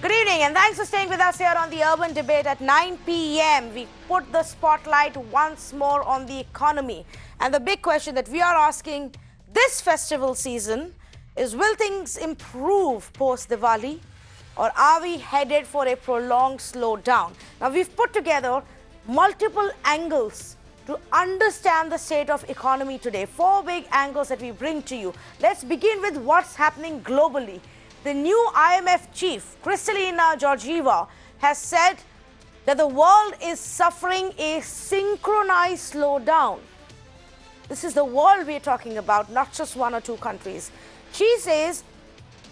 Good evening and thanks for staying with us here on the Urban Debate at 9 p.m. We put the spotlight once more on the economy. And the big question that we are asking this festival season is, will things improve post-Diwali, or are we headed for a prolonged slowdown? Now, we've put together multiple angles to understand the state of economy today. 4 big angles that we bring to you. Let's begin with what's happening globally. The new IMF chief, Kristalina Georgieva, has said that the world is suffering a synchronized slowdown. This is the world we're talking about, not just 1 or 2 countries. She says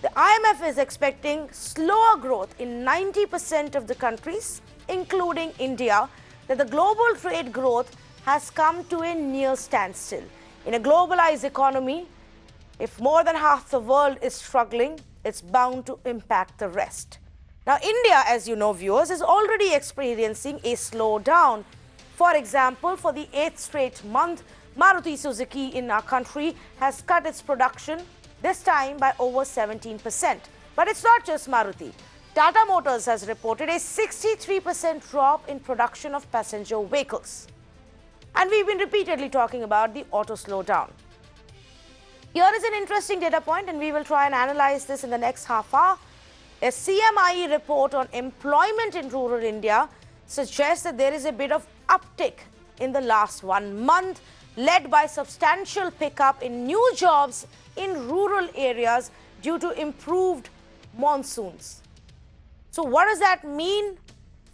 the IMF is expecting slower growth in 90% of the countries, including India, that the global trade growth has come to a near standstill. In a globalized economy, if more than half the world is struggling, it's bound to impact the rest. Now, India, as you know, viewers, is already experiencing a slowdown. For example, for the 8th straight month, Maruti Suzuki in our country has cut its production, this time by over 17%. But it's not just Maruti. Tata Motors has reported a 63% drop in production of passenger vehicles. And we've been repeatedly talking about the auto slowdown. Here is an interesting data point, and we will try and analyze this in the next half hour. A CMIE report on employment in rural India suggests that there is a bit of uptick in the last 1 month, led by substantial pickup in new jobs in rural areas due to improved monsoons. So what does that mean?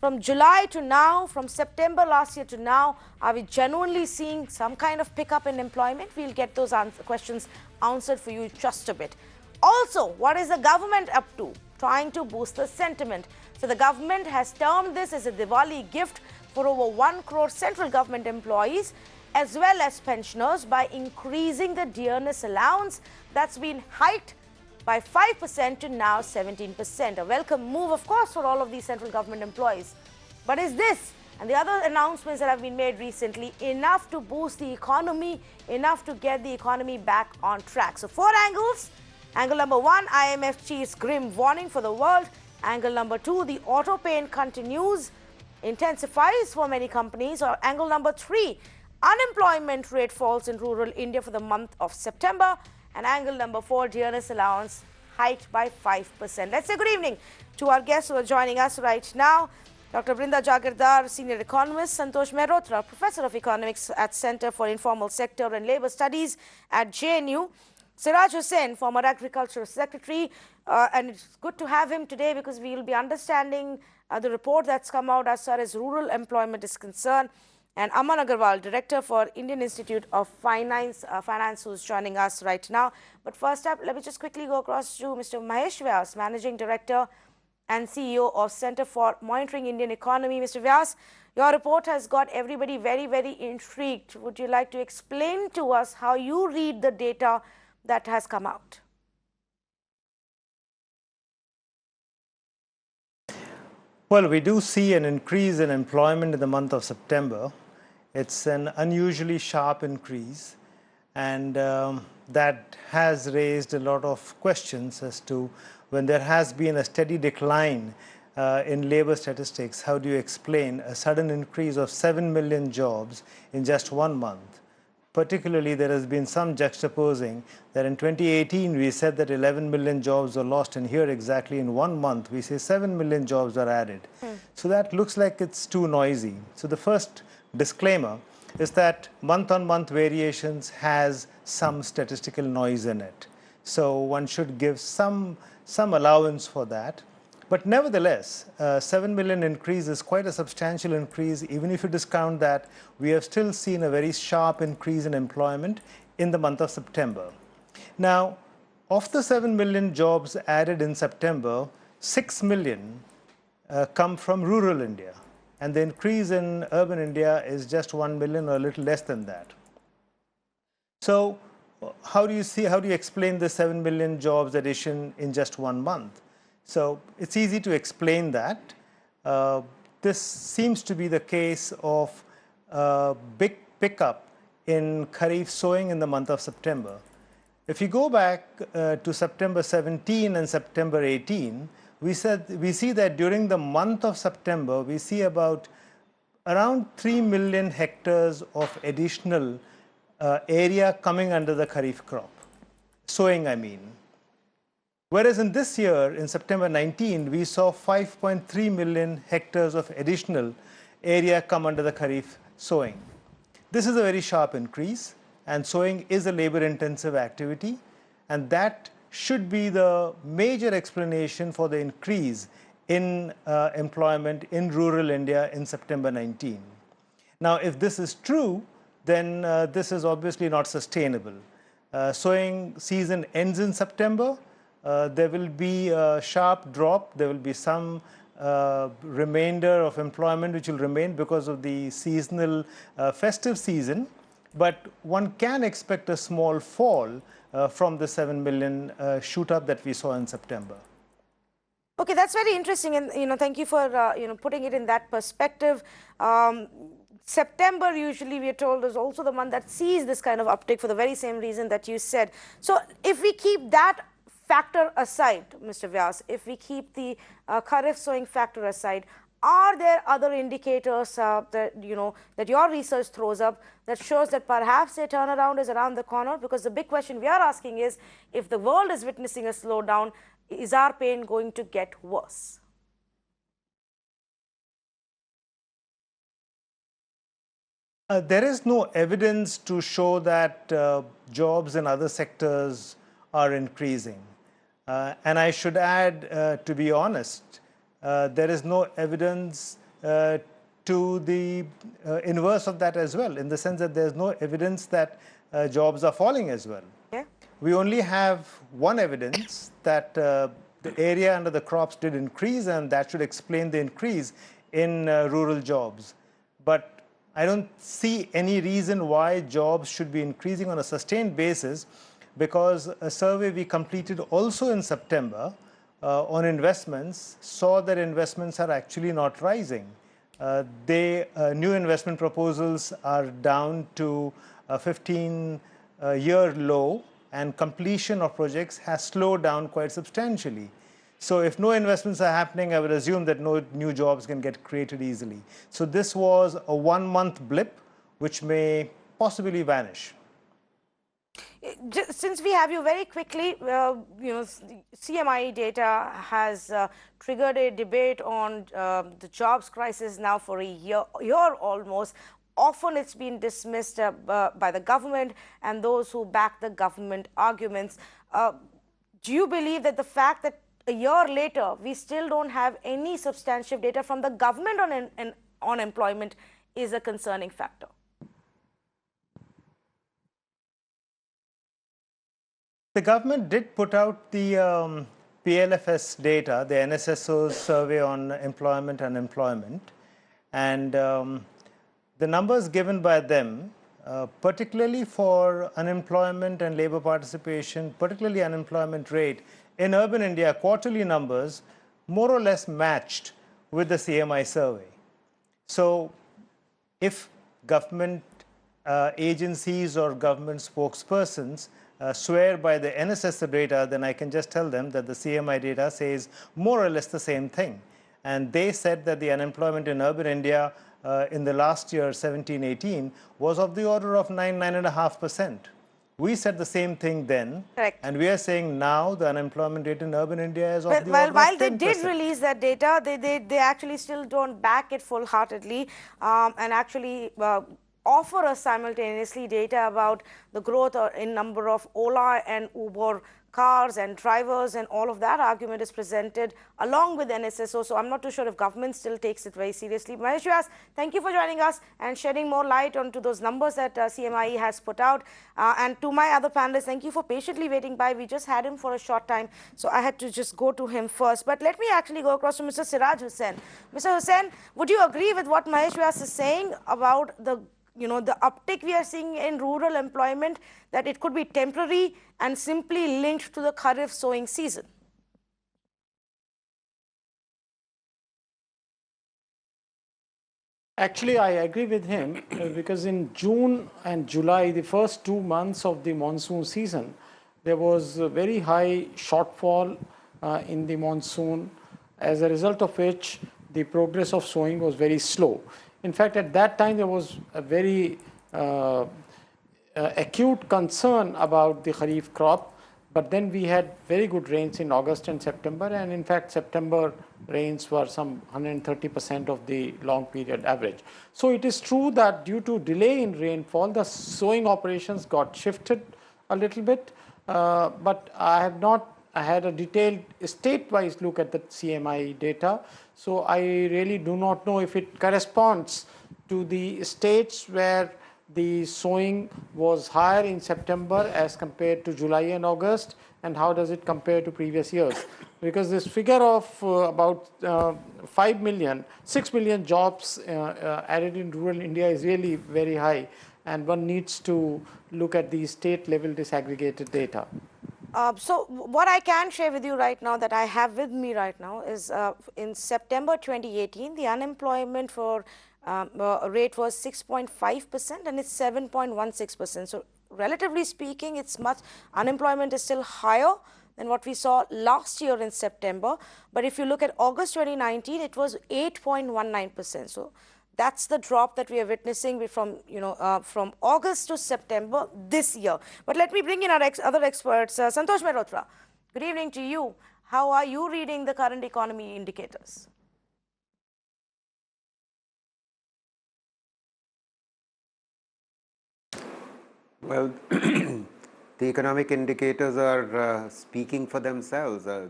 From July to now, from September last year to now, are we genuinely seeing some kind of pickup in employment? We'll get those questions answered for you just a bit. Also, what is the government up to, trying to boost the sentiment? So the government has termed this as a Diwali gift for over 1 crore central government employees as well as pensioners by increasing the dearness allowance that's been hiked by 5% to now 17%. A welcome move, of course, for all of these central government employees. But is this and the other announcements that have been made recently enough to boost the economy, enough to get the economy back on track? So 4 angles. Angle number 1, IMF chief's grim warning for the world. Angle number 2, the auto pain continues, intensifies for many companies. Or angle number 3, unemployment rate falls in rural India for the month of September. And angle number 4, dearness allowance hiked by 5%. Let's say good evening to our guests who are joining us right now. Dr. Brinda Jagirdar, Senior Economist; Santosh Mehrotra, Professor of Economics at Center for Informal Sector and Labour Studies at JNU; Siraj Hussain, former Agriculture Secretary. And it's good to have him today because we will be understanding the report that's come out as far as rural employment is concerned. And Aman Agarwal, Director for Indian Institute of Finance, who's joining us right now. But first up, let me just quickly go across to Mr. Mahesh Vyas, Managing Director and CEO of Center for Monitoring Indian Economy. Mr. Vyas, your report has got everybody very, very intrigued. Would you like to explain to us how you read the data that has come out? Well, we do see an increase in employment in the month of September. It's an unusually sharp increase, and that has raised a lot of questions as to, when there has been a steady decline in labor statistics, how do you explain a sudden increase of 7 million jobs in just 1 month? Particularly, there has been some juxtaposing that in 2018 we said that 11 million jobs were lost, and here exactly in 1 month we say 7 million jobs are added. So that looks like it's too noisy. So the first disclaimer is that month-on-month variations has some statistical noise in it. So one should give some allowance for that. But nevertheless, 7 million increase is quite a substantial increase. Even if you discount that, we have still seen a very sharp increase in employment in the month of September. Now, of the 7 million jobs added in September, 6 million come from rural India. And the increase in urban India is just 1 million or a little less than that. So how do you explain the 7 million jobs addition in just 1 month? So it's easy to explain that. This seems to be the case of a big pickup in Kharif sowing in the month of September. If you go back to September 17 and September 18, we see that during the month of September, we see about around 3 million hectares of additional area coming under the Kharif crop, sowing I mean. Whereas in this year, in September 19, we saw 5.3 million hectares of additional area come under the Kharif sowing. This is a very sharp increase, and sowing is a labor-intensive activity, and that should be the major explanation for the increase in employment in rural India in September 19. Now, if this is true, then this is obviously not sustainable. Sowing season ends in September. There will be a sharp drop. There will be some remainder of employment which will remain because of the seasonal festive season. But one can expect a small fall from the 7 million shoot up that we saw in September. Okay, that's very interesting, and thank you for putting it in that perspective. September usually we are told is also the month that sees this kind of uptick for the very same reason that you said. So if we keep that factor aside, Mr. Vyas, if we keep the Kharif sowing factor aside, are there other indicators that that your research throws up that shows that perhaps a turnaround is around the corner? Because the big question we are asking is, if the world is witnessing a slowdown, is our pain going to get worse? There is no evidence to show that jobs in other sectors are increasing. And I should add, to be honest, there is no evidence to the inverse of that as well, in the sense that there's no evidence that jobs are falling as well. Yeah. We only have one evidence that the area under the crops did increase, and that should explain the increase in rural jobs. But I don't see any reason why jobs should be increasing on a sustained basis, because a survey we completed also in September on investments saw that investments are actually not rising. New investment proposals are down to a 15-year low, and completion of projects has slowed down quite substantially. So if no investments are happening, I would assume that no new jobs can get created easily. So this was a one-month blip, which may possibly vanish. Since we have you very quickly, CMI data has triggered a debate on the jobs crisis now for a year almost. Often it's been dismissed by the government and those who back the government arguments. Do you believe that the fact that a year later we still don't have any substantive data from the government on unemployment is a concerning factor? The government did put out the PLFS data, the NSSO's survey on employment and unemployment, and the numbers given by them, particularly for unemployment and labor participation, particularly unemployment rate in urban India, quarterly numbers more or less matched with the CMI survey. So if government agencies or government spokespersons swear by the NSS data, then I can just tell them that the CMI data says more or less the same thing. And they said that the unemployment in urban India in the last year, 17-18, was of the order of 9–9.5%. We said the same thing then. Correct. And we are saying now the unemployment rate in urban India is of the order of 10%. While they did release that data, they actually still don't back it full-heartedly and actually offer us simultaneously data about the growth in number of Ola and Uber cars and drivers, and all of that argument is presented along with NSSO. So I'm not too sure if government still takes it very seriously. Mahesh Vyas, thank you for joining us and shedding more light onto those numbers that CMI has put out. And to my other panelists, thank you for patiently waiting by. We just had him for a short time, so I had to just go to him first. But let me actually go across to Mr. Siraj Hussain. Mr. Hussain, would you agree with what Mahesh Vyas is saying about the uptick we are seeing in rural employment, that it could be temporary and simply linked to the Kharif sowing season? Actually, I agree with him because in June and July, the first 2 months of the monsoon season, there was a very high shortfall in the monsoon as a result of which the progress of sowing was very slow. In fact, at that time, there was a very acute concern about the Kharif crop, but then we had very good rains in August and September, and in fact, September rains were some 130% of the long period average. So it is true that due to delay in rainfall, the sowing operations got shifted a little bit, but I have not had a detailed state-wise look at the CMI data, so I really do not know if it corresponds to the states where the sowing was higher in September as compared to July and August, and how does it compare to previous years? Because this figure of about 6 million jobs added in rural India is really very high, and one needs to look at the state level disaggregated data. So what I can share with you right now that I have with me right now is in September 2018, the unemployment for rate was 6.5% and it's 7.16%. So relatively speaking, it's much, unemployment is still higher than what we saw last year in September. But if you look at August 2019, it was 8.19%. So that's the drop that we are witnessing from, from August to September this year. But let me bring in our other experts. Santosh Mehrotra, good evening to you. How are you reading the current economy indicators? Well, the economic indicators are speaking for themselves. I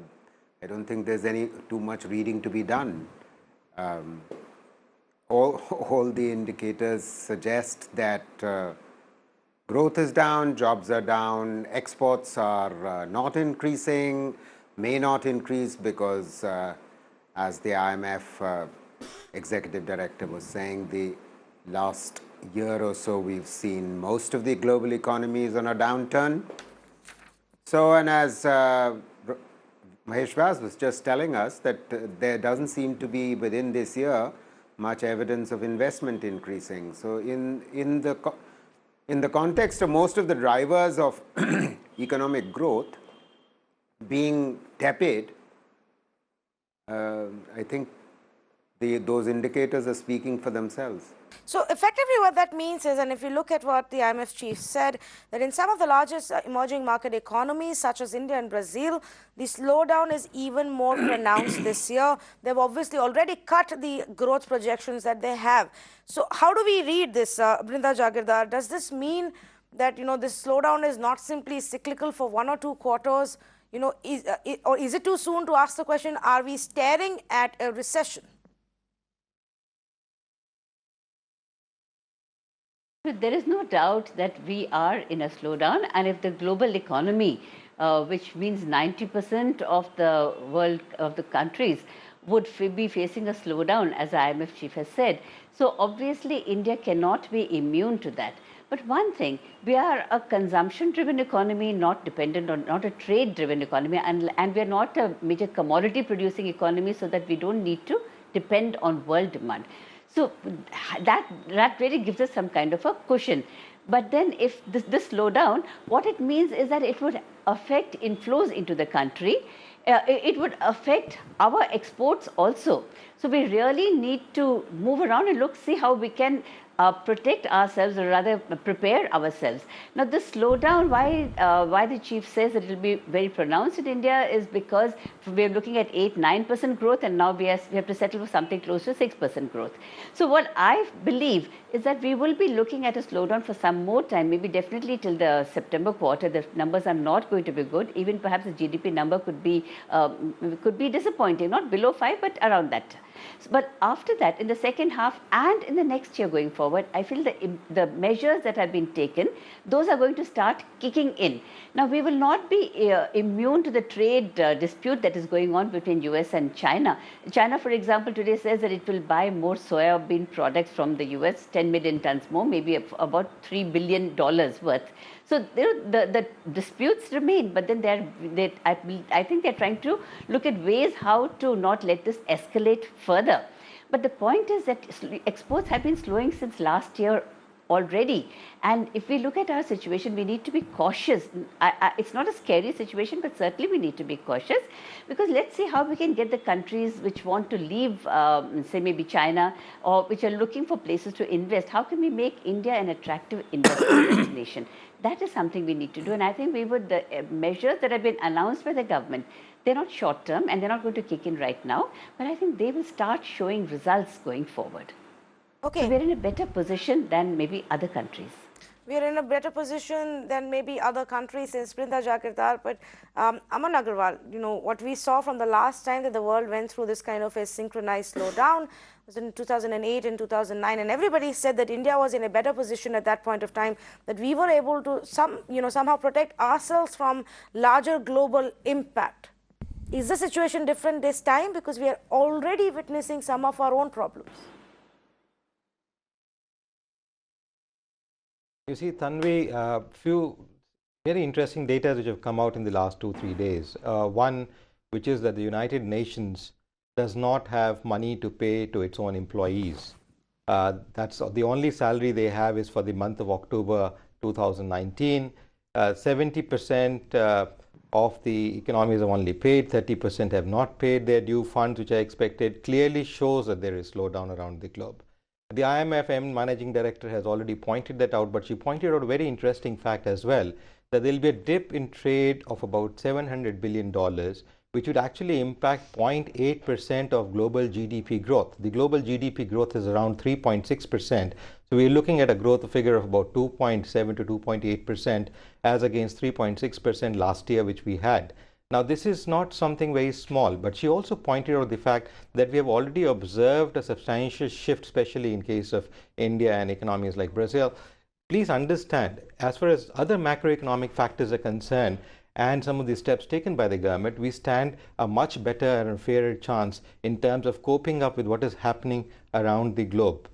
don't think there's too much reading to be done. All the indicators suggest that growth is down, jobs are down, exports are not increasing, may not increase because, as the IMF executive director was saying, the last year or so we've seen most of the global economies on a downturn. So, and as Mahesh Vyas was just telling us that there doesn't seem to be within this year much evidence of investment increasing. So in the context of most of the drivers of economic growth being tepid, I think those indicators are speaking for themselves. So effectively what that means is, and if you look at what the IMF chief said, that in some of the largest emerging market economies such as India and Brazil, the slowdown is even more pronounced this year. They've obviously already cut the growth projections that they have. So how do we read this, Brinda Jagirdar? Does this mean that, this slowdown is not simply cyclical for 1 or 2 quarters? Or is it too soon to ask the question, are we staring at a recession? There is no doubt that we are in a slowdown, and if the global economy, which means 90% of the world, of the countries, would be facing a slowdown, as the IMF chief has said. So obviously India cannot be immune to that. But one thing, we are a consumption-driven economy, not dependent on, not a trade-driven economy, and we are not a major commodity-producing economy, so that we don't need to depend on world demand. So that really gives us some kind of a cushion. But then if this slowdown, what it means is that it would affect inflows into the country. It would affect our exports also. So we really need to move around and see how we can protect ourselves, or rather prepare ourselves. Now the slowdown, why the chief says that it will be very pronounced in India is because we are looking at 8-9% growth, and now we have to settle for something close to 6% growth. So what I believe is that we will be looking at a slowdown for some more time, maybe definitely till the September quarter. The numbers are not going to be good. Even perhaps the GDP number could be disappointing, not below 5, but around that. But after that, in the second half and in the next year going forward, I feel the measures that have been taken, those are going to start kicking in. Now, we will not be immune to the trade dispute that is going on between US and China. China, for example, today says that it will buy more soya bean products from the US, 10 million tons more, maybe about $3 billion worth. So the disputes remain, but then I think they're trying to look at ways how to not let this escalate further. But the point is that exports have been slowing since last year already. And if we look at our situation, we need to be cautious. It's not a scary situation, but certainly we need to be cautious, because let's see how we can get the countries which want to leave, say maybe China, or which are looking for places to invest. How can we make India an attractive investment destination? That is something we need to do. And I think we would, the measures that have been announced by the government, they're not short term and they're not going to kick in right now, but I think they will start showing results going forward. Okay. So we're in a better position than maybe other countries. We are in a better position than maybe other countries, says Brinda Jakirtar. But Aman Agarwal, you know, what we saw from the last time that the world went through this kind of a synchronized slowdown was in 2008 and 2009, and everybody said that India was in a better position at that point of time, that we were able to somehow protect ourselves from larger global impact. Is the situation different this time, because we are already witnessing some of our own problems? You see, Tanvi, few very interesting data which have come out in the last 2-3 days. One, which is that the United Nations does not have money to pay to its own employees. That's the only salary they have is for the month of October 2019. 70% of the economies have only paid, 30% have not paid their due funds, which I expected. Clearly shows that there is slowdown around the globe. The IMF managing director has already pointed that out, but she pointed out a very interesting fact as well, that there will be a dip in trade of about $700 billion, which would actually impact 0.8% of global GDP growth. The global GDP growth is around 3.6%. So we're looking at a growth figure of about 2.7 to 2.8% as against 3.6% last year, which we had. Now, this is not something very small, but she also pointed out the fact that we have already observed a substantial shift, especially in case of India and economies like Brazil. Please understand, as far as other macroeconomic factors are concerned and some of the steps taken by the government, we stand a much better and fairer chance in terms of coping up with what is happening around the globe.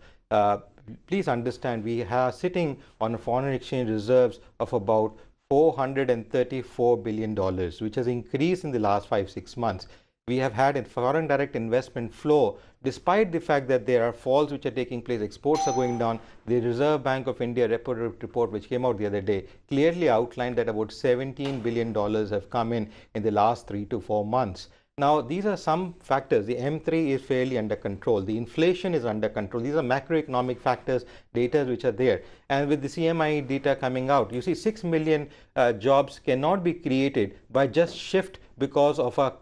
Please understand, we are sitting on foreign exchange reserves of about $434 billion, which has increased in the last 5-6 months. We have had a foreign direct investment flow, despite the fact that there are falls which are taking place, exports are going down. The Reserve Bank of India repo report, which came out the other day, clearly outlined that about $17 billion have come in the last 3 to 4 months. Now, these are some factors. The M3 is fairly under control. The inflation is under control. These are macroeconomic factors, data which are there. And with the CMI data coming out, you see 6 million jobs cannot be created by just shift because of a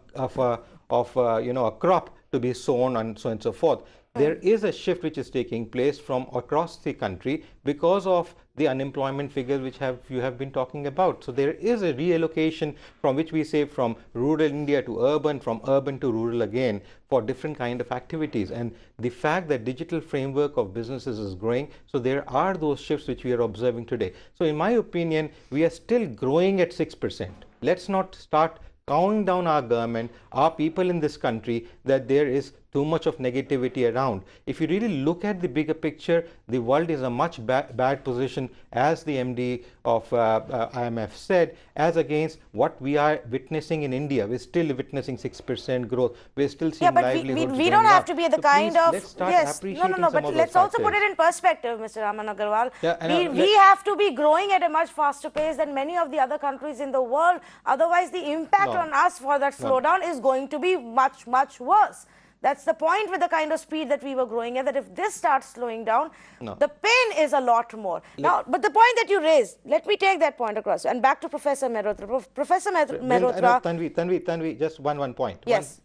crop to be sown and so on and so forth. There is a shift which is taking place from across the country because of the unemployment figures which you have been talking about. So there is a reallocation from which we say from rural India to urban, from urban to rural again, for different kind of activities. And the fact that digital framework of businesses is growing, so there are those shifts which we are observing today. So in my opinion, we are still growing at 6%. Let's not start counting down our government, our people in this country, that there is too much of negativity around. If you really look at the bigger picture, the world is a much bad position, as the MD of IMF said, as against what we are witnessing in India. We're still witnessing 6% growth. We're still seeing livelihoods. We don't have to be the so kind of let's start no, but let's also put it in perspective, Mr. Aman Agarwal. Yeah, we have to be growing at a much faster pace than many of the other countries in the world. Otherwise, the impact on us for that slowdown is going to be much, much worse. That's the point with the kind of speed that we were growing at, that if this starts slowing down, the pain is a lot more. Now, but the point that you raised, let me take that point across. And back to Professor Mehrotra. Professor Mehrotra. Tanvi, just one point. Yes.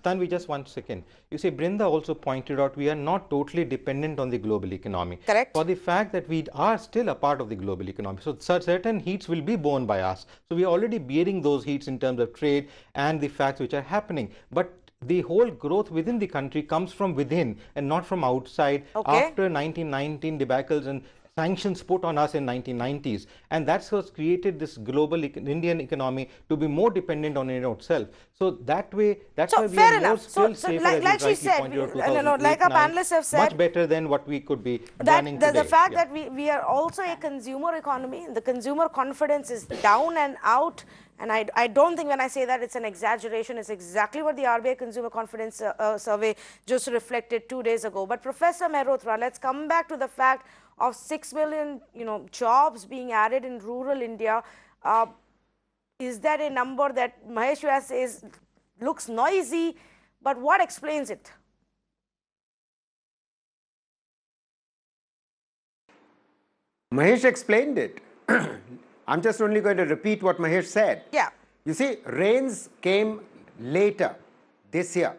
Tanvi, just 1 second. You see, Brinda also pointed out we are not totally dependent on the global economy. Correct. For the fact that we are still a part of the global economy. So certain heats will be borne by us. So we are already bearing those heats in terms of trade and the facts which are happening. But the whole growth within the country comes from within and not from outside. After 1919 debacles and sanctions put on us in 1990s, and that's what's created this global Indian economy to be more dependent on itself. So that way, that's why we are more still safer, like she said, like our panelists have said, much better than what we could be running today. The fact that we are also a consumer economy, the consumer confidence is down and out. And I don't think when I say that it's an exaggeration. It's exactly what the RBI Consumer Confidence Survey just reflected 2 days ago. But Professor Mehrotra, let's come back to the fact of 6 million, jobs being added in rural India. Is that a number that Mahesh Vyas says looks noisy, but what explains it? Mahesh explained it. I'm just only going to repeat what Mahesh said. Yeah. You see, rains came later this year.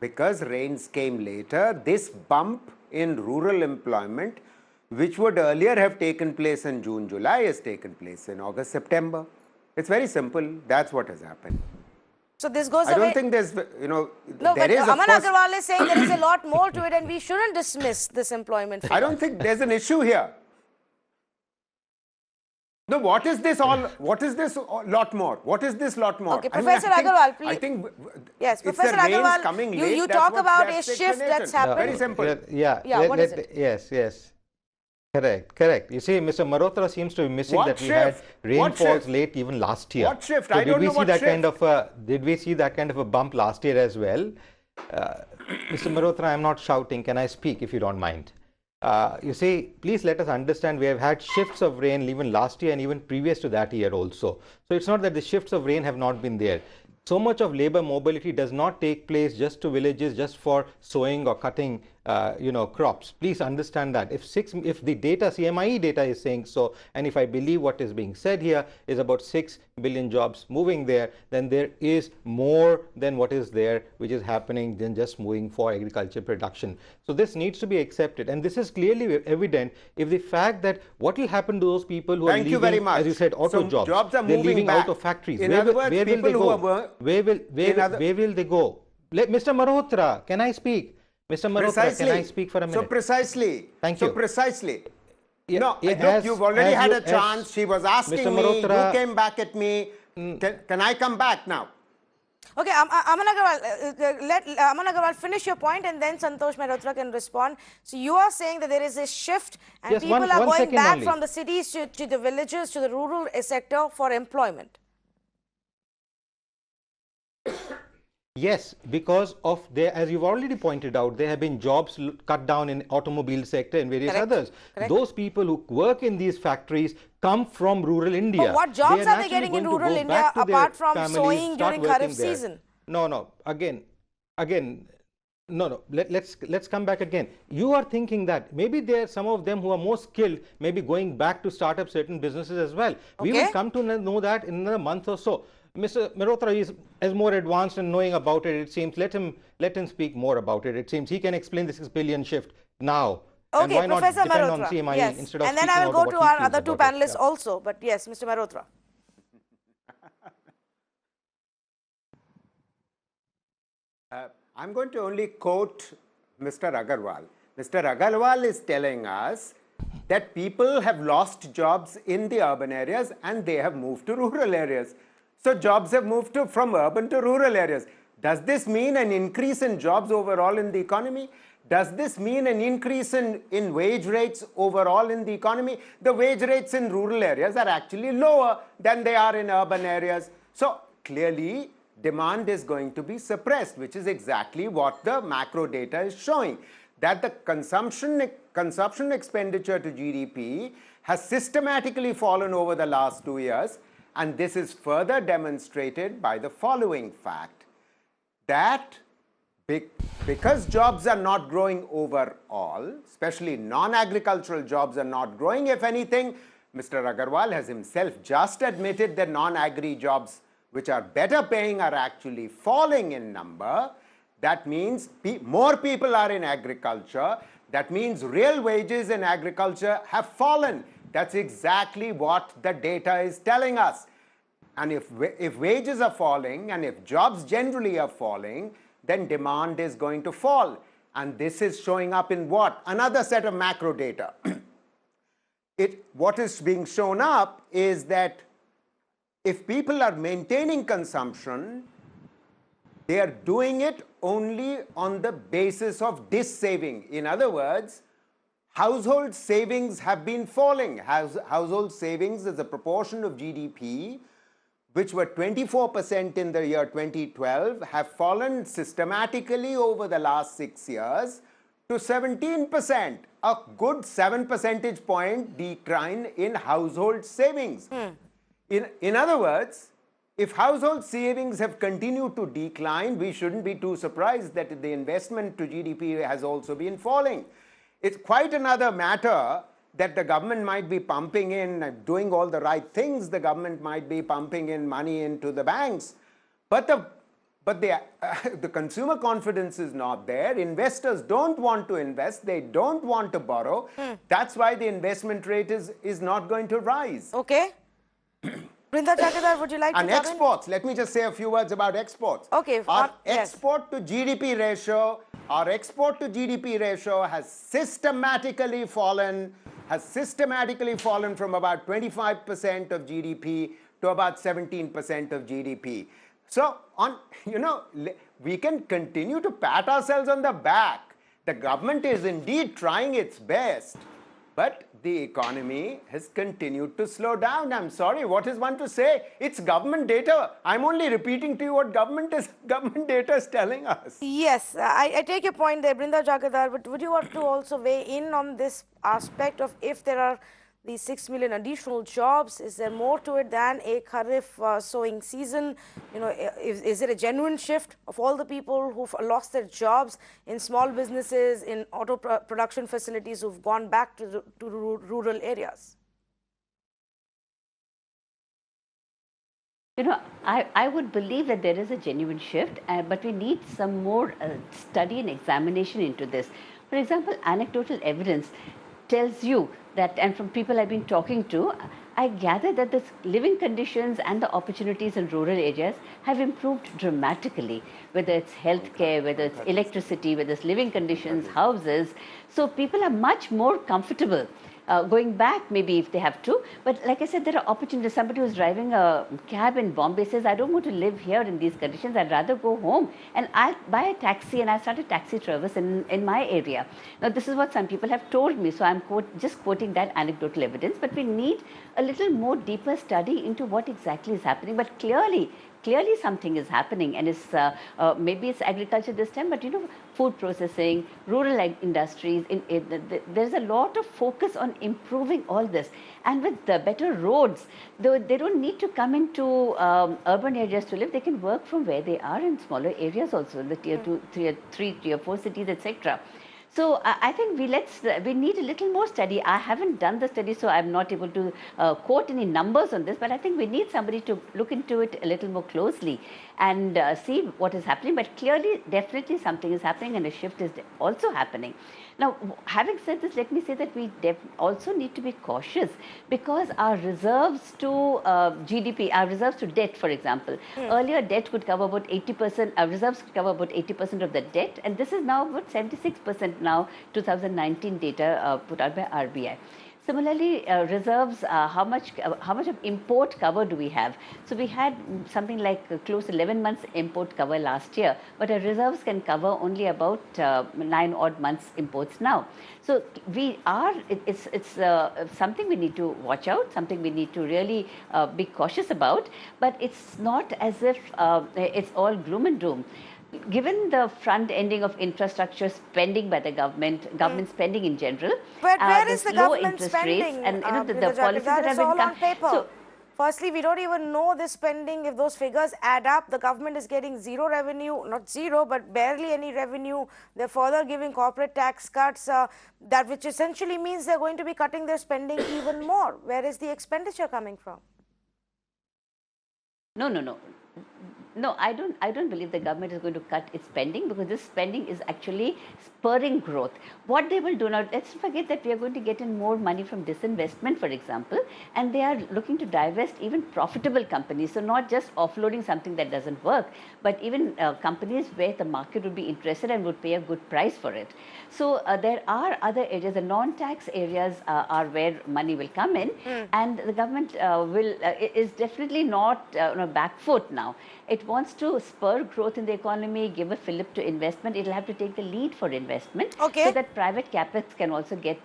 Because rains came later, this bump in rural employment, which would earlier have taken place in June, July, has taken place in August, September. It's very simple. That's what has happened. So this goes I away. don't think there's, No, there but is, of Aman course, Agarwal is saying there is a lot more to it and we shouldn't dismiss this employment figure. I don't think there's an issue here. No, what is this all? What is this lot more? What is this lot more? Okay, Professor Agarwal, please. I think yes, it's Professor the rains Agarwal, coming late. you That's talk what- about that's a the shift that's explanation. happened. Very simple. Yeah, what is it? Yes. Correct. You see, Mr. Malhotra seems to be missing What that we had shift? What rainfalls shift? late even last year. What shift? So I don't know what shift. Did we see that kind of a bump last year as well? Mr. Malhotra, I'm not shouting. Can I speak if you don't mind? You see, please let us understand we have had shifts of rain even last year and even previous to that year also. So it's not that the shifts of rain have not been there. So much of labor mobility does not take place just to villages just for sowing or cutting crops. Please understand that. If the data, CMIE data is saying so, and if I believe what is being said here is about 6 billion jobs moving there, then there is more than what is there, which is happening than just moving for agriculture production. So this needs to be accepted. And this is clearly evident if the fact that what will happen to those people who are Thank leaving, you very much. as you said, auto So jobs. jobs are They're moving leaving back. out of factories. In Where other will words, they people who go? are Where will they go? Mr. Malhotra, can I speak? Mr. Malhotra, can I speak for a minute? So precisely. Thank you. So precisely. Yeah, No, yeah, look, you've already had a chance. She was asking Mr. me, Malhotra, you came back at me. Can I come back now? Okay, Aman Agarwal, let Aman Agarwal finish your point and then Santosh Malhotra can respond. So you are saying that there is a shift and Yes, people one are going second back only. from the cities to the villages, to the rural sector for employment. Yes, because of as you've already pointed out, there have been jobs cut down in automobile sector and various Correct. others. Correct. Those people who work in these factories come from rural India. But what jobs are they naturally getting in going to rural go India back to their apart from families, sowing start during working Kharif there. season? No. Again. No. Let's come back again. You are thinking that maybe there are some of them who are more skilled, maybe going back to start up certain businesses as well. We will come to know that in another month or so. Mr. Malhotra is more advanced in knowing about it. It seems let him speak more about it. It seems he can explain the 6 billion shift now. Okay, and why Professor not depend Malhotra. on CMIE Yes, instead of and then speaking I will out go what to he our feels other two about it. panelists also. But yes, Mr. Malhotra. I'm going to only quote Mr. Agarwal. Mr. Agarwal is telling us that people have lost jobs in the urban areas and they have moved to rural areas. So jobs have moved from urban to rural areas. Does this mean an increase in jobs overall in the economy? Does this mean an increase in wage rates overall in the economy? The wage rates in rural areas are actually lower than they are in urban areas. So clearly, demand is going to be suppressed, which is exactly what the macro data is showing. That the consumption expenditure to GDP has systematically fallen over the last 2 years. And this is further demonstrated by the following fact, that because jobs are not growing overall, especially non-agricultural jobs are not growing. If anything, Mr. Agarwal has himself just admitted that non-agri jobs, which are better paying, are actually falling in number. That means more people are in agriculture. That means real wages in agriculture have fallen. That's exactly what the data is telling us. And if wages are falling and if jobs generally are falling, then demand is going to fall. And this is showing up in what? Another set of macro data. What is being shown up is that if people are maintaining consumption, they are doing it only on the basis of dis-saving. In other words, household savings have been falling. Household savings as a proportion of GDP, which were 24% in the year 2012, have fallen systematically over the last 6 years to 17%. a good 7 percentage point decline in household savings. In other words, if household savings have continued to decline, we shouldn't be too surprised that the investment to GDP has also been falling. It's quite another matter that the government might be pumping in, doing all the right things, the government might be pumping in money into the banks, but the consumer confidence is not there. Investors don't want to invest, they don't want to borrow. That's why the investment rate is not going to rise. Okay. Brinda Chakadar, would you like And to come exports, let me just say a few words about exports. Okay. Our Yes. export to GDP ratio, our export to GDP ratio has systematically fallen from about 25% of GDP to about 17% of GDP. So, we can continue to pat ourselves on the back. The government is indeed trying its best, but the economy has continued to slow down. I'm sorry, what is one to say? It's government data. I'm only repeating to you what government data is telling us. Yes, I take your point there, Brinda Jagadar, but would you want to also weigh in on this aspect of if there are these 6 million additional jobs, is there more to it than a Kharif sowing season? Is it a genuine shift of all the people who've lost their jobs in small businesses, in auto production facilities who've gone back to rural areas? I would believe that there is a genuine shift, but we need some more study and examination into this. For example, anecdotal evidence tells you that, and from people I've been talking to, I gather that the living conditions and the opportunities in rural areas have improved dramatically, whether it's healthcare, whether it's electricity, whether it's living conditions, houses. So people are much more comfortable going back, maybe if they have to. But like I said, there are opportunities. Somebody who's driving a cab in Bombay says, I don't want to live here in these conditions. I'd rather go home. And I'll buy a taxi, and I started taxi service in my area. Now, this is what some people have told me. So I'm just quoting that anecdotal evidence. But we need a little more deeper study into what exactly is happening. But clearly something is happening, and it's maybe it's agriculture this time, but food processing, rural industries. There's a lot of focus on improving all this, and with the better roads, they don't need to come into urban areas to live. They can work from where they are in smaller areas also, in the tier 2, tier 3, tier 4 cities, etc. So I think we need a little more study. I haven't done the study, so I'm not able to quote any numbers on this, but I think we need somebody to look into it a little more closely and see what is happening. But clearly, definitely something is happening, and a shift is also happening. Now, having said this, let me say that we also need to be cautious, because our reserves to GDP, our reserves to debt, for example, earlier debt could cover about 80%, our reserves could cover about 80% of the debt, and this is now about 76% now, 2019 data put out by RBI. Similarly, reserves, how much of import cover do we have? So we had something like close to 11 months import cover last year, but our reserves can cover only about 9 odd months imports now. So it's something we need to watch out, something we need to really be cautious about, but it's not as if it's all gloom and doom. Given the front ending of infrastructure spending by the government spending in general, but where is the low government interest rates spending? and the policies that have been all on paper. So, firstly, we don't even know the spending. If those figures add up, the government is getting zero revenue, not zero, but barely any revenue. They're further giving corporate tax cuts, that which essentially means they're going to be cutting their spending even more. Where is the expenditure coming from? No, I don't believe the government is going to cut its spending, because this spending is actually spurring growth. What they will do now, let's forget that we are going to get in more money from disinvestment, for example, and they are looking to divest even profitable companies. So not just offloading something that doesn't work, but even companies where the market would be interested and would pay a good price for it. So there are other areas, the non-tax areas are where money will come in, and the government is definitely not on a back foot now. It wants to spur growth in the economy, give a fillip to investment. It will have to take the lead for investment, so that private capex can also get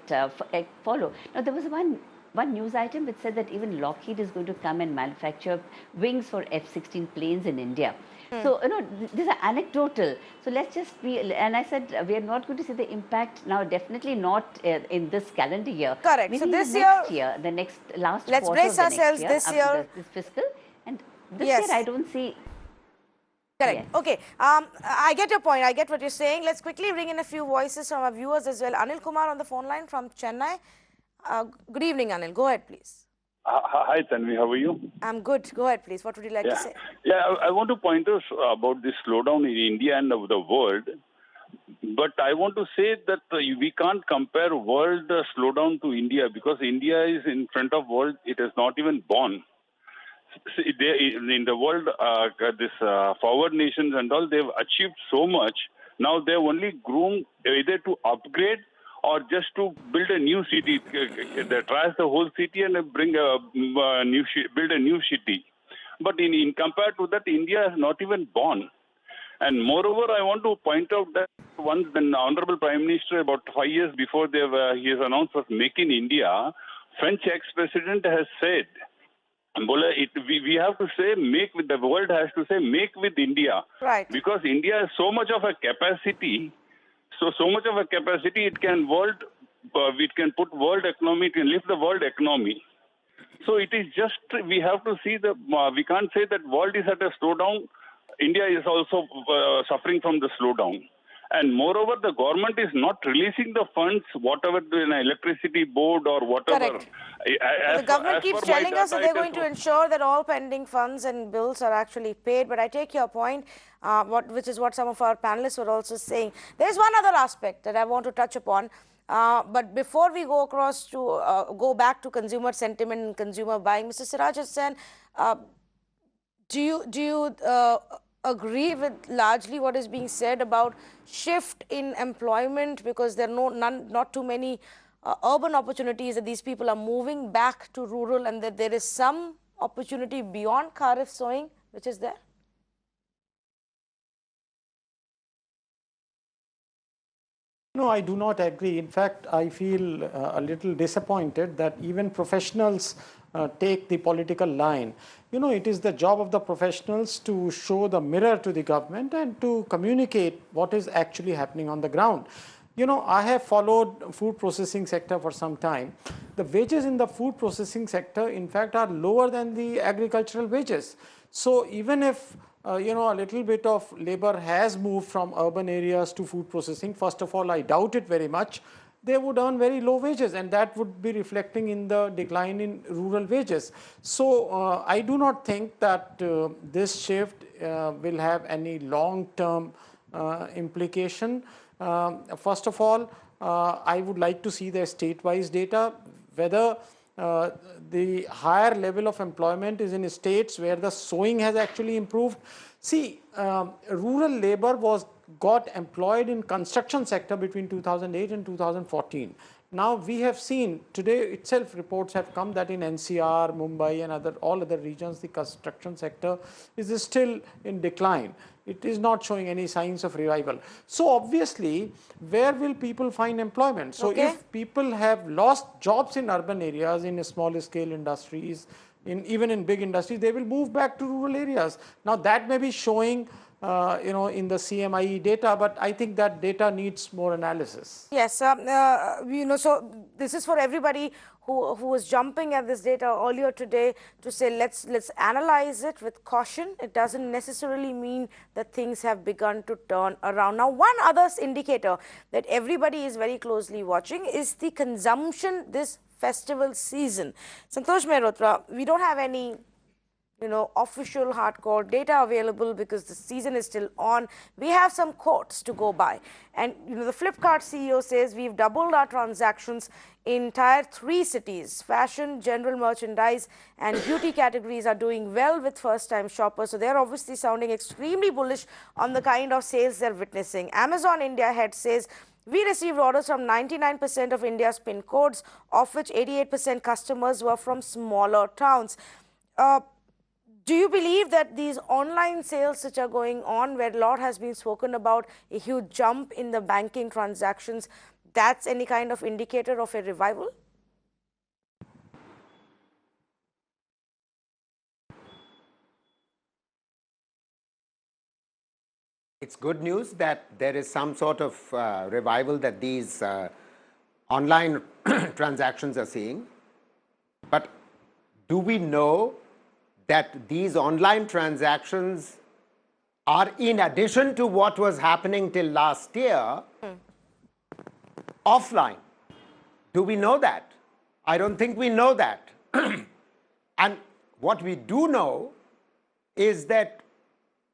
follow. Now, there was one one news item which said that even Lockheed is going to come and manufacture wings for F-16 planes in India. So, these are anecdotal. So let's just be, and I said, we are not going to see the impact now, definitely not in this calendar year. Correct. Maybe So this the next year, the next last let's quarter brace of the ourselves next year, this year. this fiscal. And this Yes. year, I don't see. Correct. Yes. Okay. I get your point. I get what you're saying. Let's quickly bring in a few voices from our viewers as well. Anil Kumar on the phone line from Chennai. Good evening, Anil. Go ahead, please. Hi, Tanvi. How are you? I'm good. Go ahead, please. What would you like to say? Yeah, I want to point out about this slowdown in India and of the world. But I want to say that we can't compare world slowdown to India because India is in front of world. It is not even born. In the world, forward nations and all, they've achieved so much. Now they've only groomed either to upgrade or just to build a new city. They trash the whole city and bring build a new city. But in compared to that, India is not even born. And moreover, I want to point out that once the Honorable Prime Minister, about 5 years before he has announced was Make in India, French ex-president has said, we have to say the world has to say make with India. Right. Because India has so much of a capacity. So much of a capacity, it can put world economy, it can lift the world economy. So it is just, we have to see we can't say that world is at a slowdown. India is also suffering from the slowdown. And moreover, the government is not releasing the funds, whatever the electricity board or whatever. Correct. The government keeps telling us that they're going to ensure that all pending funds and bills are actually paid. But I take your point, which is what some of our panelists were also saying. There's one other aspect that I want to touch upon. But before we go go back to consumer sentiment and consumer buying, Mr. Siraj Hassan, do you agree with largely what is being said about shift in employment because there are not too many urban opportunities, that these people are moving back to rural and that there is some opportunity beyond Kharif sowing which is there? No, I do not agree. In fact, I feel a little disappointed that even professionals take the political line. It is the job of the professionals to show the mirror to the government and to communicate what is actually happening on the ground. I have followed food processing sector for some time. The wages in the food processing sector, in fact, are lower than the agricultural wages. So even if a little bit of labor has moved from urban areas to food processing, first of all, I doubt it very much. They would earn very low wages, and that would be reflecting in the decline in rural wages. So I do not think that this shift will have any long-term implication. First of all, I would like to see the state-wise data, whether the higher level of employment is in states where the sowing has actually improved. See, rural labor got employed in construction sector between 2008 and 2014. Now we have seen today itself reports have come that in NCR, Mumbai and all other regions the construction sector is still in decline. It is not showing any signs of revival. So obviously, where will people find employment? So if people have lost jobs in urban areas, in small scale industries, even in big industries, they will move back to rural areas. Now that may be showing in the CMIE data, but I think that data needs more analysis. Yes, so this is for everybody who was jumping at this data earlier today to say let's analyze it with caution. It doesn't necessarily mean that things have begun to turn around. Now, one other indicator that everybody is very closely watching is the consumption this festival season. Santosh Mehrotra, we don't have any official hardcore data available because the season is still on. We have some quotes to go by. And the Flipkart CEO says we've doubled our transactions in tier 3 cities. Fashion, general merchandise and beauty categories are doing well with first-time shoppers. So they're obviously sounding extremely bullish on the kind of sales they're witnessing. Amazon India head says we received orders from 99% of India's PIN codes, of which 88% customers were from smaller towns. Do you believe that these online sales which are going on, where a lot has been spoken about a huge jump in the banking transactions, that's any kind of indicator of a revival? it's good news that there is some sort of revival that these online transactions are seeing. But do we know that these online transactions are in addition to what was happening till last year offline? Do we know that? I don't think we know that. And what we do know is that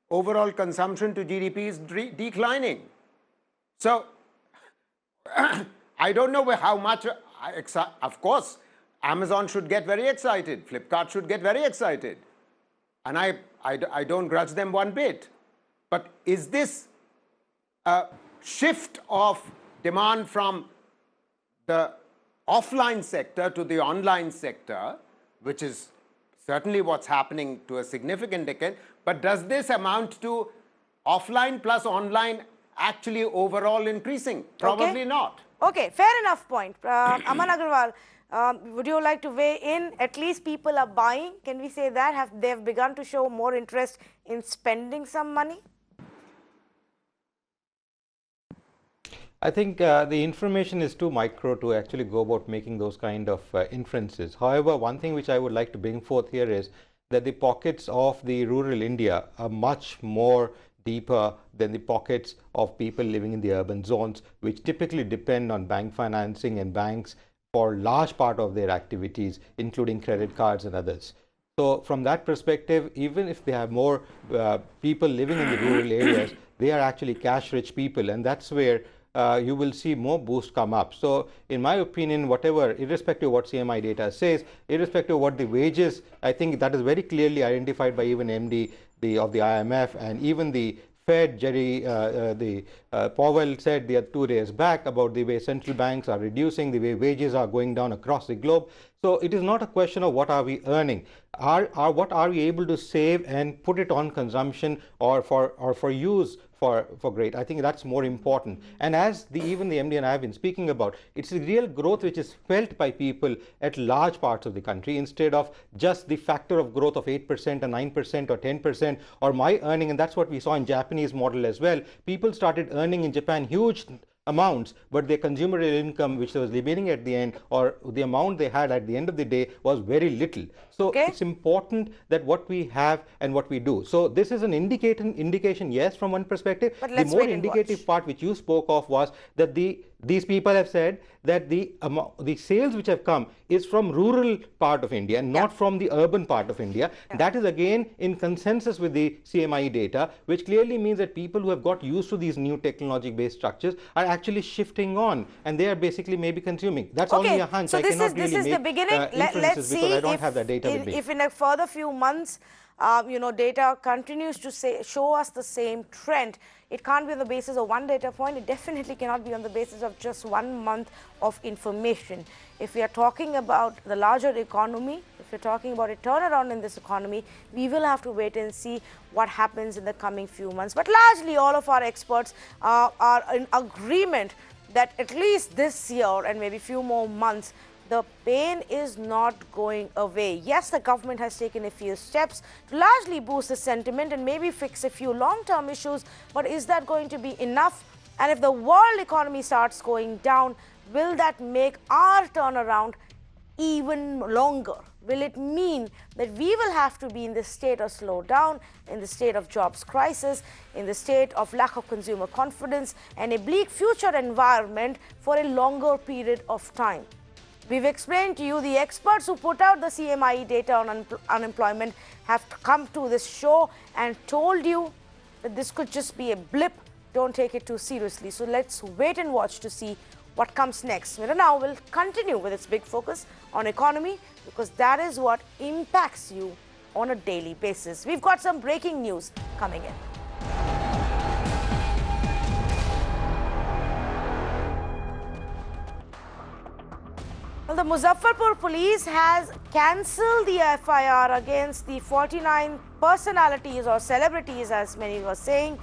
overall consumption to GDP is declining. So I don't know how much, of course, Amazon should get very excited, Flipkart should get very excited. And I don't grudge them one bit. But is this a shift of demand from the offline sector to the online sector, which is certainly what's happening to a significant extent, but does this amount to offline plus online actually overall increasing? Probably not. Okay, fair enough point. Aman Agarwal, would you like to weigh in? At least people are buying. Can we say that? They've begun to show more interest in spending some money? I think the information is too micro to actually go about making those kind of inferences. However, one thing which I would like to bring forth here is that the pockets of the rural India are much more deeper than the pockets of people living in the urban zones, which typically depend on bank financing and banks for large part of their activities, including credit cards and others. So from that perspective, even if they have more people living in the rural areas, they are actually cash-rich people, and that's where you will see more boost come up. So in my opinion, whatever, irrespective of what CMI data says, irrespective of what the wages, I think that is very clearly identified by even MD of the IMF, and even the Fed, Powell said 2 days back about the way central banks are reducing, the way wages are going down across the globe. So it is not a question of what are we earning, what are we able to save and put it on consumption or for use for great. I think that's more important. And as even the MD and I have been speaking about, it's the real growth which is felt by people at large parts of the country, instead of just the factor of growth of 8% or 9% or 10% or my earning. And that's what we saw in Japanese model as well. People started earning in Japan huge amounts, but their consumer income, which was remaining at the end, or the amount they had at the end of the day, was very little. So it's important that what we have and what we do. So this is an indication, yes, from one perspective. But the more indicative part which you spoke of was that these people have said that the sales which have come is from rural part of India, not from the urban part of India. That is again in consensus with the CMI data, which clearly means that people who have got used to these new technology-based structures are actually shifting on, and they are basically maybe consuming. That's only a hunch. So I cannot really make the beginning. Let's see because I don't have that data with me. If in a further few months, data continues to show us the same trend. It can't be on the basis of one data point. It definitely cannot be on the basis of just 1 month of information. If we are talking about the larger economy, if we're talking about a turnaround in this economy, we will have to wait and see what happens in the coming few months. But largely, all of our experts are in agreement that at least this year and maybe few more months, the pain is not going away. Yes, the government has taken a few steps to largely boost the sentiment and maybe fix a few long-term issues, but is that going to be enough? And if the world economy starts going down, will that make our turnaround even longer? Will it mean that we will have to be in the state of slowdown, in the state of jobs crisis, in the state of lack of consumer confidence, and a bleak future environment for a longer period of time? We've explained to you the experts who put out the CMI data on unemployment have come to this show and told you that this could just be a blip. Don't take it too seriously. So let's wait and watch to see what comes next. Mirror Now will continue with its big focus on economy because that is what impacts you on a daily basis. We've got some breaking news coming in. Well, the Muzzafarpur police has cancelled the F.I.R. against the 49 personalities or celebrities, as many were saying,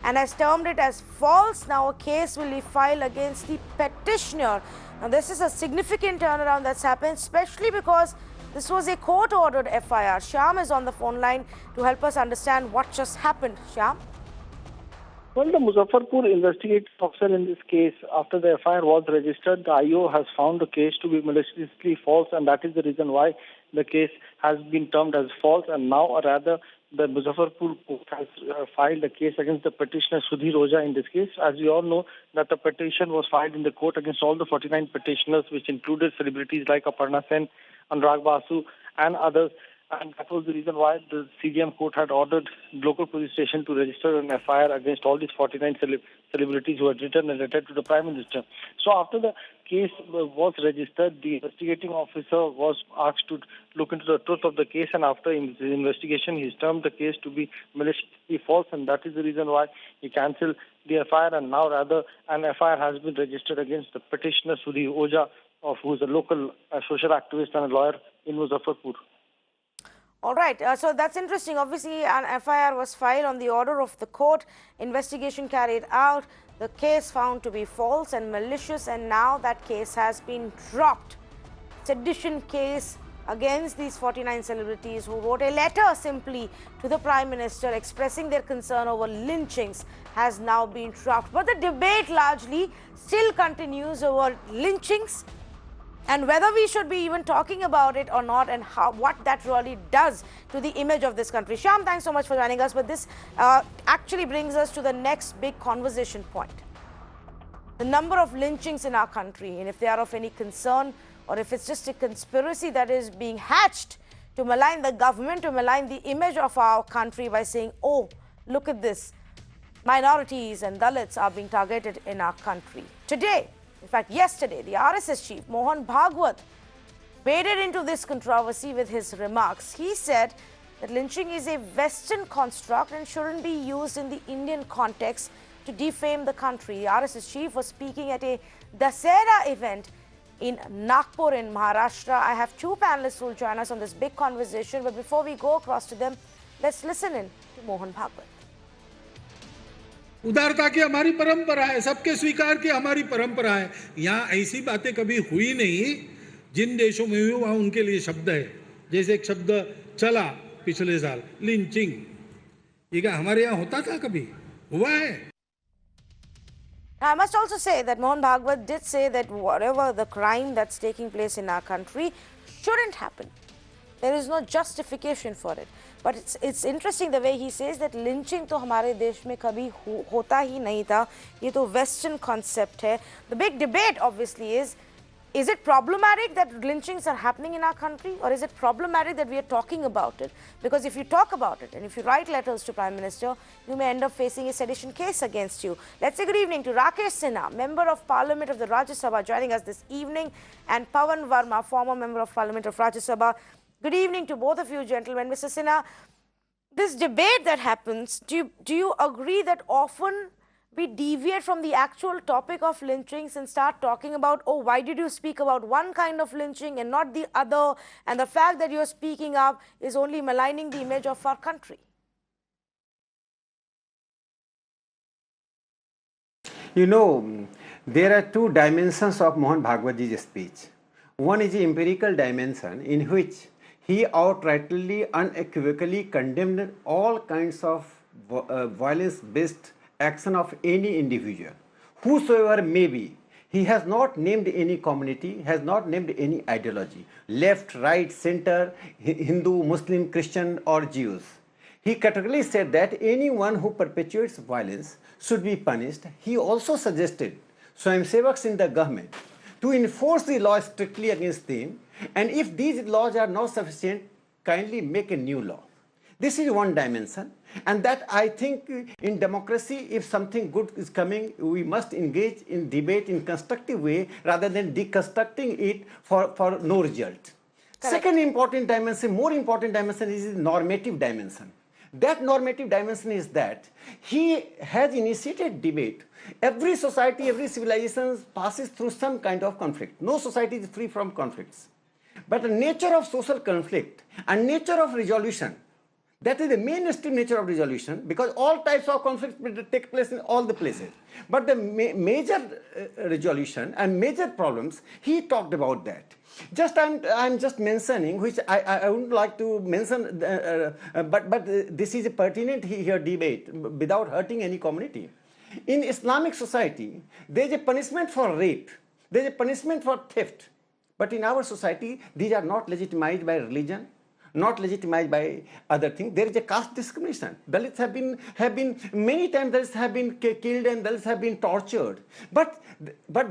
and has termed it as false. Now a case will be filed against the petitioner. Now this is a significant turnaround that's happened, especially because this was a court-ordered F.I.R. Shyam is on the phone line to help us understand what just happened. Shyam? Well, the Muzzafarpur investigating officer in this case, after the F.I.R. was registered, the IO has found the case to be maliciously false, and that is the reason why the case has been termed as false. And now, or rather, the Muzzafarpur court has filed a case against the petitioner Sudhir Ojha in this case. As we all know, that the petition was filed in the court against all the 49 petitioners, which included celebrities like Aparna Sen, Anurag Basu, and others. And that was the reason why the CJM court had ordered local police station to register an F.I.R. against all these 49 celebrities who had written a letter to the Prime Minister. So after the case was registered, the investigating officer was asked to look into the truth of the case, and after his investigation, he termed the case to be maliciously false, and that is the reason why he cancelled the F.I.R. and now rather an F.I.R. has been registered against the petitioner Sudhir Ojha, who is a local social activist and a lawyer in Muzzafarpur. All right, so that's interesting. Obviously, an F.I.R. was filed on the order of the court, investigation carried out, the case found to be false and malicious, and now that case has been dropped. Sedition case against these 49 celebrities who wrote a letter simply to the Prime Minister expressing their concern over lynchings has now been dropped. But the debate largely still continues over lynchings and whether we should be even talking about it or not, and what that really does to the image of this country. Shyam, thanks so much for joining us. But this actually brings us to the next big conversation point. The number of lynchings in our country, and if they are of any concern, or if it's just a conspiracy that is being hatched to malign the government, to malign the image of our country by saying, oh, look at this, minorities and Dalits are being targeted in our country. Today, in fact, yesterday, the RSS Chief, Mohan Bhagwat, waded into this controversy with his remarks. He said that lynching is a Western construct and shouldn't be used in the Indian context to defame the country. The RSS Chief was speaking at a Dasera event in Nagpur in Maharashtra. I have two panelists who will join us on this big conversation, but before we go across to them, let's listen in to Mohan Bhagwat. उदारता की हमारी परंपरा है, सबके स्वीकार की हमारी परंपरा है। यहाँ ऐसी बातें कभी हुई नहीं, जिन देशों में हुई वहाँ उनके लिए शब्द है। जैसे एक शब्द चला पिछले साल, लिंचिंग, ये क्या हमारे यहाँ होता था कभी? हुआ है? I must also say that Mohan Bhagwat did say that whatever the crime that's taking place in our country shouldn't happen. There is no justification for it. But it's interesting the way he says that lynching तो हमारे देश में कभी होता ही नहीं था. ये तो Western concept है. The big debate obviously is it problematic that lynchings are happening in our country, or is it problematic that we are talking about it? Because if you talk about it and if you write letters to Prime Minister, you may end up facing a sedition case against you. Let's say good evening to Rakesh Sinha, Member of Parliament of the Rajya Sabha, joining us this evening, and Pawan Verma, former Member of Parliament of Rajya Sabha. Good evening to both of you gentlemen. Mr. Sinha, this debate that happens, do you agree that often we deviate from the actual topic of lynchings and start talking about, oh, why did you speak about one kind of lynching and not the other, and the fact that you're speaking up is only maligning the image of our country? You know, there are two dimensions of Mohan Bhagwatji's speech. One is the empirical dimension, in which he outrightly, unequivocally condemned all kinds of violence-based action of any individual, whosoever may be. He has not named any community, has not named any ideology, left, right, center, Hindu, Muslim, Christian or Jews. He categorically said that anyone who perpetuates violence should be punished. He also suggested Swayamsevaks in the government to enforce the law strictly against them, and if these laws are not sufficient, kindly make a new law. This is one dimension, and that I think in democracy, if something good is coming, we must engage in debate in constructive way rather than deconstructing it for no result. Correct. Second important dimension, more important dimension, is the normative dimension. That normative dimension is that he has initiated debate. Every society, every civilization passes through some kind of conflict. No society is free from conflicts. But the nature of social conflict and nature of resolution, that is the mainstream nature of resolution, because all types of conflicts take place in all the places. But the major resolution and major problems, he talked about that. Just I'm just mentioning, which I wouldn't like to mention, but this is a pertinent here debate without hurting any community. In Islamic society, there is a punishment for rape, there is a punishment for theft. But in our society, these are not legitimized by religion, not legitimized by other things. There is a caste discrimination. Dalits have been many times Dalits have been killed and Dalits have been tortured. But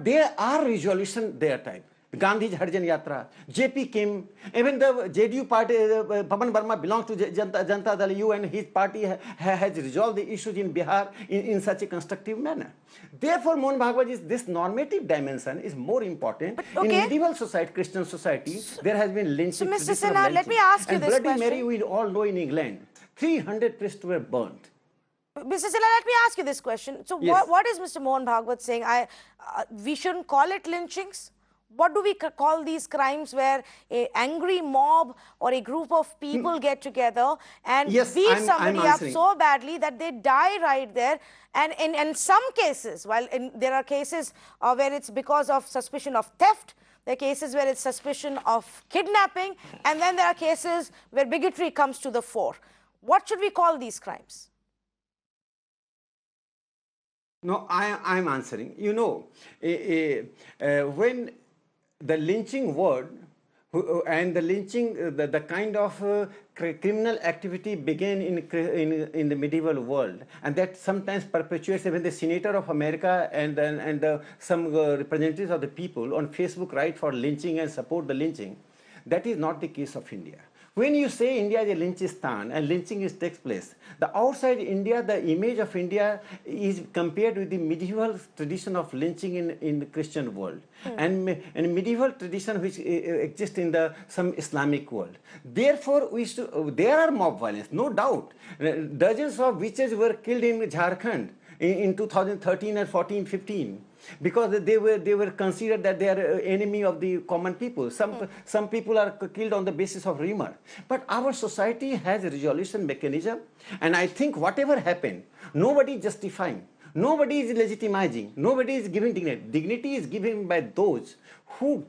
there are resolution their time. Gandhi's Harjan Yatra, JP came, even the JDU party, Pavan Verma belongs to Janata Dal U, and his party has resolved the issues in Bihar in such a constructive manner. Therefore, Mohan Bhagwat, this normative dimension is more important. In medieval society, Christian society, there has been lynching. So, Mr. Sinha, let me ask you this question. Bloody Mary, we all know in England, 300 priests were burnt. Mr. Sinha, let me ask you this question. So, yes. what is Mr. Mohan Bhagwat saying? We shouldn't call it lynchings? What do we call these crimes where an angry mob or a group of people get together and beat somebody up so badly that they die right there? And in some cases, while there are cases where it's because of suspicion of theft, there are cases where it's suspicion of kidnapping, and then there are cases where bigotry comes to the fore. What should we call these crimes? No, I'm answering. You know, when the lynching word and the lynching, the kind of criminal activity began in the medieval world, and that sometimes perpetuates. Even the Senator of America and some representatives of the people on Facebook write for lynching and support the lynching. That is not the case of India. When you say India is a lynchistan and lynching takes place, the outside India, the image of India is compared with the medieval tradition of lynching in the Christian world and medieval tradition which exists in some Islamic world. Therefore, there are mob violence, no doubt. Dozens of witches were killed in Jharkhand in 2013 and 14-15. Because they were considered that they are enemy of the common people. Some people are killed on the basis of rumor. But our society has a resolution mechanism, and I think whatever happened, nobody is justifying, nobody is legitimizing, nobody is giving dignity. Dignity is given by those who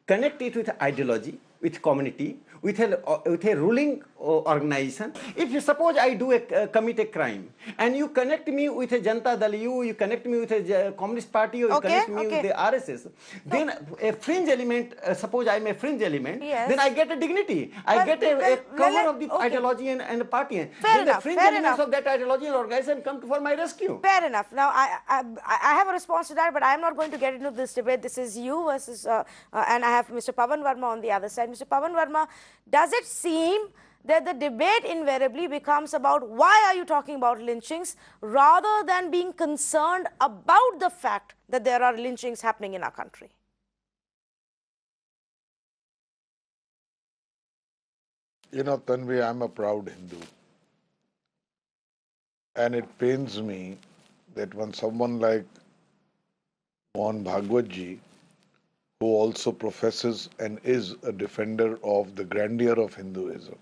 connect it with ideology, with community, with a ruling organization. If you suppose I commit a crime, and you connect me with a Janata Dal U, you connect me with a Communist Party, or you connect me with the RSS, then a fringe element, suppose I am a fringe element, then I get a dignity. I get a cover of the ideology and the party. Then the fringe elements of that ideology and organization come for my rescue. Fair enough. Now, I have a response to that, but I am not going to get into this debate. This is you versus, and I have Mr. Pavan Verma on the other side. Mr. Pavan Verma, does it seem that the debate invariably becomes about why are you talking about lynchings rather than being concerned about the fact that there are lynchings happening in our country? You know, Tanvi, I'm a proud Hindu. And it pains me that when someone like Mohan Bhagwat ji, who also professes and is a defender of the grandeur of Hinduism,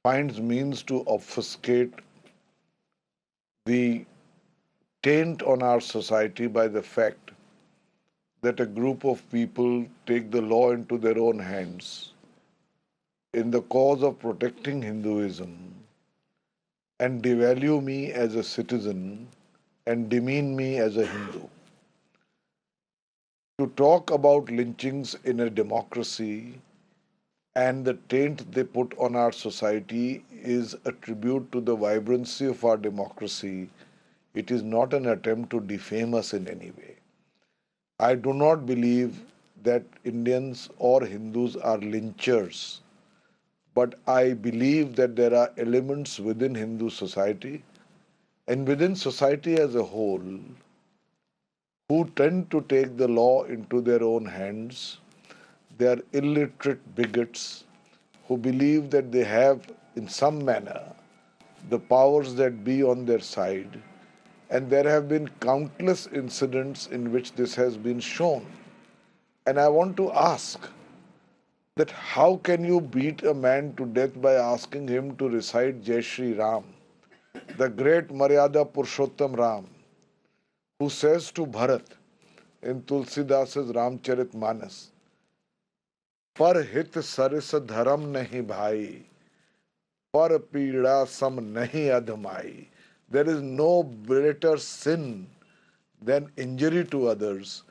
finds means to obfuscate the taint on our society by the fact that a group of people take the law into their own hands in the cause of protecting Hinduism and devalue me as a citizen and demean me as a Hindu. To talk about lynchings in a democracy and the taint they put on our society is a tribute to the vibrancy of our democracy. It is not an attempt to defame us in any way. I do not believe that Indians or Hindus are lynchers, but I believe that there are elements within Hindu society and within society as a whole who tend to take the law into their own hands. They are illiterate bigots who believe that they have, in some manner, the powers that be on their side. And there have been countless incidents in which this has been shown. And I want to ask that how can you beat a man to death by asking him to recite Jai Shri Ram, the great Maryada Purushottam Ram, who says to Bharat in Tulsidas's Ramcharitmanas, पर हित सरिस धर्म नहीं भाई, पर पीड़ा सम नहीं अधमाई. there is no greater sin than injury to others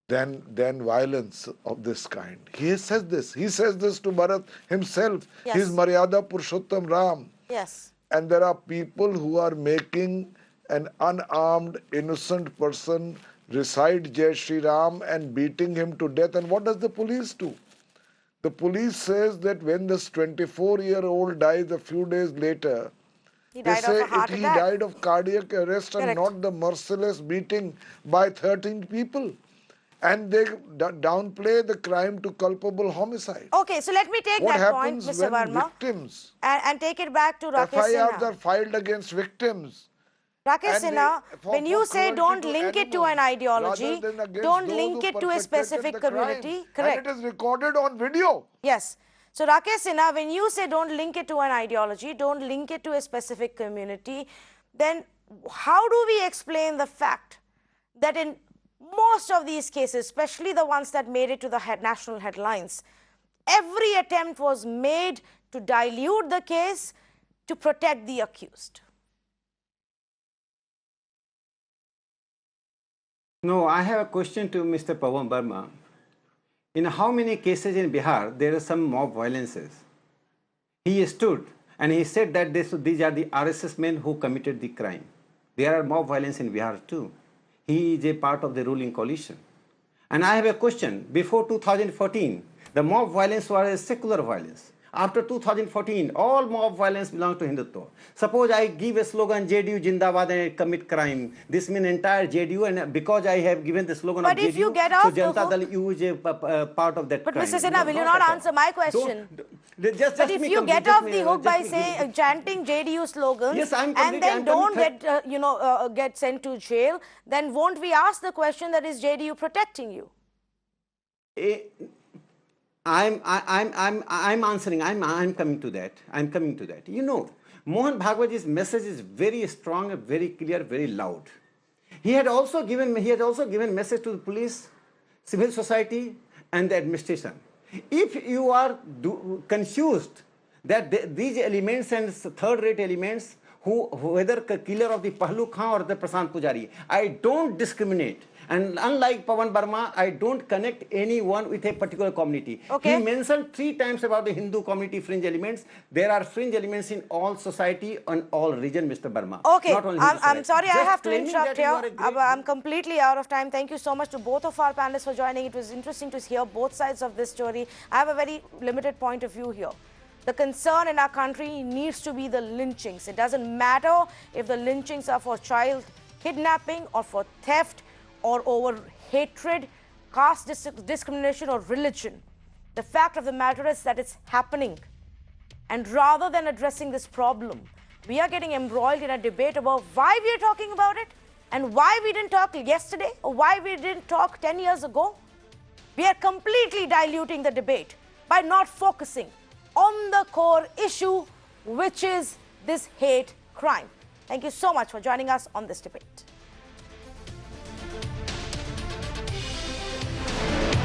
than violence of this kind. He says this. He says this to Bharat himself. Yes. He is Maryada Purushottam Ram. Yes. And there are people who are making an unarmed, innocent person recite Jai Shri Ram and beating him to death. And what does the police do? The police says that when this 24-year-old dies a few days later, He they died say of a heart he attack. died of cardiac arrest and Correct. not the merciless beating by 13 people. And they downplay the crime to culpable homicide. Okay, so let me take What that point, happens Mr. when Verma, victims, and take it back to Rakesh FIRs Sinha. are filed against victims? Rakesh And Sinha, for when you say cruelty don't to link it to an animals, ideology, rather than against don't those link who it to a perpetrated specific the community. crimes. Correct. And it is recorded on video. Yes. So Rakesh Sinha, when you say don't link it to an ideology, don't link it to a specific community, then how do we explain the fact that in most of these cases, especially the ones that made it to the national headlines, every attempt was made to dilute the case to protect the accused? No, I have a question to Mr. Pawan Verma. In how many cases in Bihar there are some mob violences? He stood and he said that these are the RSS men who committed the crime. There are mob violence in Bihar too. He is a part of the ruling coalition. And I have a question. Before 2014, the mob violence was a secular violence. After 2014, all mob violence belongs to Hindutva. Suppose I give a slogan JDU Jindabad and I commit crime. This means entire JDU, and because I have given the slogan But of if JDU, you get so off the Janata hook- Dal you is a part of that But crime. Mr. Sinha, will you not at all. answer my question? But if you get off the hook by saying chanting JDU slogans, Yes, I'm and completely- then I'm don't coming- get sent to jail, then won't we ask the question that is JDU protecting you? I'm answering. I'm coming to that. I'm coming to that. You know, Mohan Bhagwat's message is very strong, very clear, very loud. He had also given message to the police, civil society, and the administration. If you are confused that these elements and third-rate elements, whether killer of the Pahlu Khan or the Prashant Pujari, I don't discriminate. And unlike Pawan Verma, I don't connect anyone with a particular community. Okay. He mentioned 3 times about the Hindu community fringe elements. There are fringe elements in all society and all region, Mr. Verma. Okay, Not only I'm Hindu sorry, I Just have to claiming interrupt that you here. are a great- I'm completely out of time. Thank you so much to both of our panelists for joining. It was interesting to hear both sides of this story. I have a very limited point of view here. The concern in our country needs to be the lynchings. It doesn't matter if the lynchings are for child kidnapping or for theft or over hatred, caste discrimination or religion. The fact of the matter is that it's happening. And rather than addressing this problem, we are getting embroiled in a debate about why we are talking about it and why we didn't talk yesterday or why we didn't talk 10 years ago. We are completely diluting the debate by not focusing on the core issue, which is this hate crime. Thank you so much for joining us on this debate.